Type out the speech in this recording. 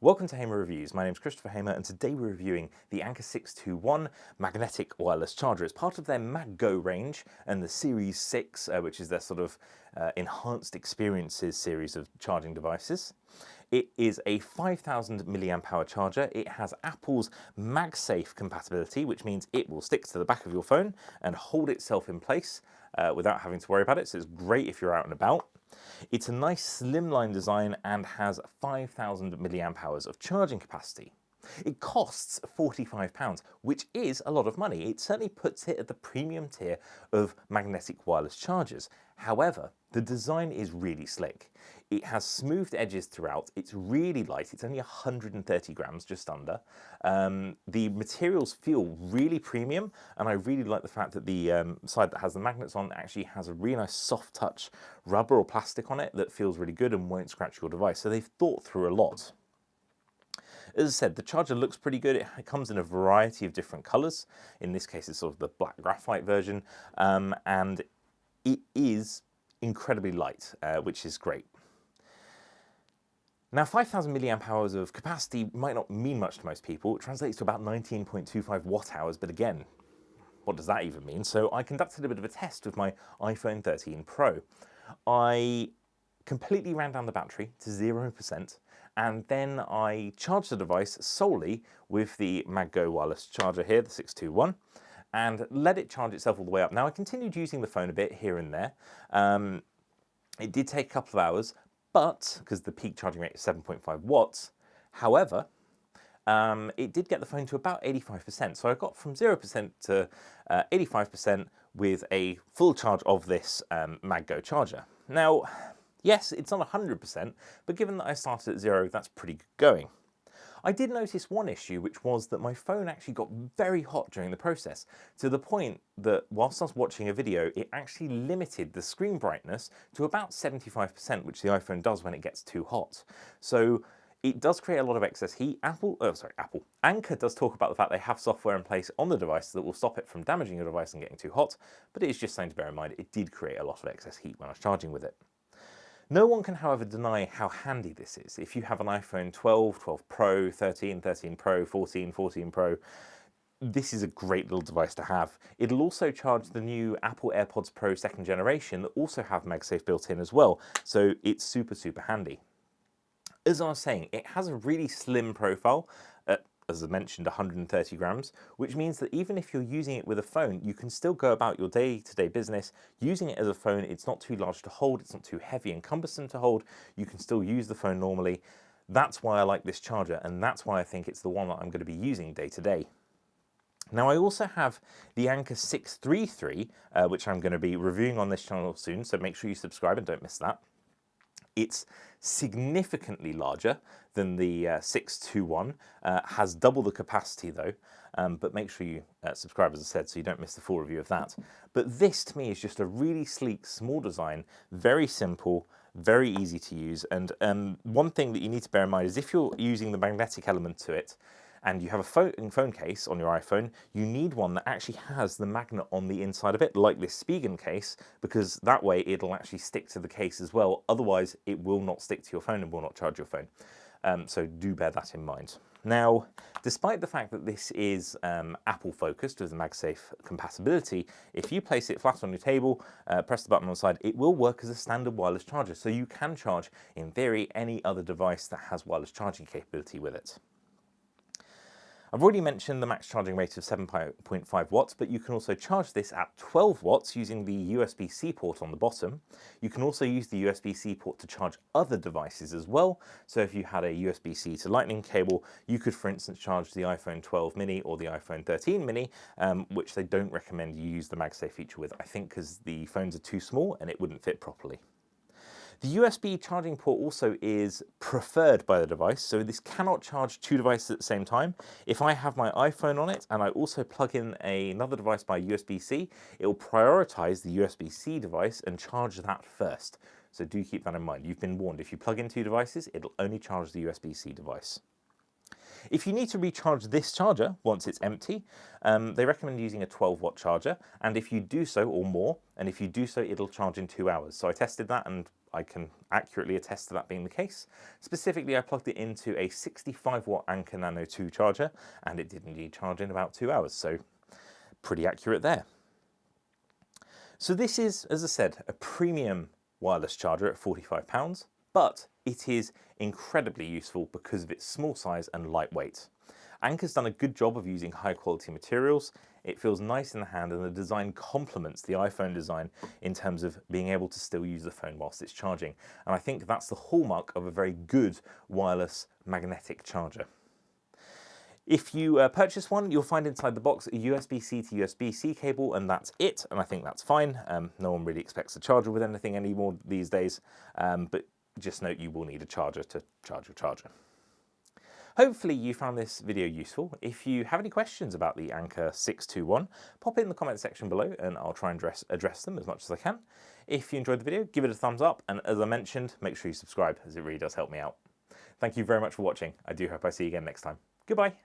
Welcome to Hamer Reviews. My name is Christopher Hamer and today we're reviewing the Anker 621 magnetic wireless charger. It's part of their MagGo range and the Series 6, which is their sort of enhanced experiences series of charging devices. It is a 5,000 milliamp hour charger. It has Apple's MagSafe compatibility, which means it will stick to the back of your phone and hold itself in place without having to worry about it. So it's great if you're out and about. It's a nice slimline design and has 5,000 milliamp hours of charging capacity. It costs £45, which is a lot of money. It certainly puts it at the premium tier of magnetic wireless chargers. However, the design is really slick. It has smoothed edges throughout. It's really light. It's only 130 grams, just under. The materials feel really premium, and I really like the fact that the side that has the magnets on actually has a really nice soft touch rubber or plastic on it that feels really good and won't scratch your device. So they've thought through a lot. As I said, the charger looks pretty good. It comes in a variety of different colors. In this case, it's sort of the black graphite version, and it is incredibly light, which is great. Now, 5,000 milliamp hours of capacity might not mean much to most people. It translates to about 19.25 watt hours, but again, what does that even mean? So I conducted a bit of a test with my iPhone 13 Pro. I completely ran down the battery to 0%, and then I charged the device solely with the MagGo wireless charger here, the 621, and let it charge itself all the way up. Now, I continued using the phone a bit here and there. It did take a couple of hours, but because the peak charging rate is 7.5 watts, however, it did get the phone to about 85%. So I got from 0% to 85% with a full charge of this MagGo charger. Now, yes, it's not 100%, but given that I started at 0, that's pretty good going. I did notice one issue, which was that my phone actually got very hot during the process, to the point that whilst I was watching a video, it actually limited the screen brightness to about 75%, which the iPhone does when it gets too hot. So it does create a lot of excess heat. Anker does talk about the fact they have software in place on the device that will stop it from damaging your device and getting too hot, but it is just something to bear in mind. It did create a lot of excess heat when I was charging with it. No one can, however, deny how handy this is. If you have an iPhone 12, 12 Pro, 13, 13 Pro, 14, 14 Pro, this is a great little device to have. It'll also charge the new Apple AirPods Pro 2nd generation that also have MagSafe built in as well, so it's super, super handy. As I was saying, it has a really slim profile, as I mentioned, 130 grams, which means that even if you're using it with a phone, you can still go about your day-to-day business using it as a phone. It's not too large to hold, it's not too heavy and cumbersome to hold. You can still use the phone normally. That's why I like this charger, and that's why I think it's the one that I'm going to be using day to day. Now, I also have the Anker 633, which I'm going to be reviewing on this channel soon, so make sure you subscribe and don't miss that. It's significantly larger than the 621, has double the capacity though, but make sure you subscribe, as I said, so you don't miss the full review of that. But this to me is just a really sleek, small design, very simple, very easy to use. And one thing that you need to bear in mind is if you're using the magnetic element to it, and you have a phone case on your iPhone, you need one that actually has the magnet on the inside of it, like this Spigen case, because that way it'll actually stick to the case as well. Otherwise, it will not stick to your phone and will not charge your phone. So do bear that in mind. Now, despite the fact that this is Apple focused with the MagSafe compatibility, if you place it flat on your table, press the button on the side, it will work as a standard wireless charger. So you can charge, in theory, any other device that has wireless charging capability with it. I've already mentioned the max charging rate of 7.5 watts, but you can also charge this at 12 watts using the USB-C port on the bottom. You can also use the USB-C port to charge other devices as well. So if you had a USB-C to Lightning cable, you could, for instance, charge the iPhone 12 mini or the iPhone 13 mini, which they don't recommend you use the MagSafe feature with, I think because the phones are too small and it wouldn't fit properly. The USB charging port also is preferred by the device, so this cannot charge two devices at the same time. If I have my iPhone on it and I also plug in another device by USB-C, it will prioritize the USB-C device and charge that first. So do keep that in mind. You've been warned, if you plug in two devices, it'll only charge the USB-C device. If you need to recharge this charger once it's empty, they recommend using a 12-watt charger, and if you do so, or more, and if you do so, it'll charge in 2 hours. So I tested that, and I can accurately attest to that being the case. Specifically, I plugged it into a 65-watt Anker Nano 2 charger, and it did indeed charge in about 2 hours, so pretty accurate there. So this is, as I said, a premium wireless charger at £45, but it is incredibly useful because of its small size and lightweight. Anker's done a good job of using high quality materials. It feels nice in the hand, and the design complements the iPhone design in terms of being able to still use the phone whilst it's charging. And I think that's the hallmark of a very good wireless magnetic charger. If you purchase one, you'll find inside the box a USB-C to USB-C cable, and that's it, and I think that's fine. No one really expects a charger with anything anymore these days, but just note you will need a charger to charge your charger. Hopefully you found this video useful. If you have any questions about the Anker 621, pop it in the comment section below and I'll try and address them as much as I can. If you enjoyed the video, give it a thumbs up, and as I mentioned, make sure you subscribe, as it really does help me out. Thank you very much for watching. I do hope I see you again next time. Goodbye.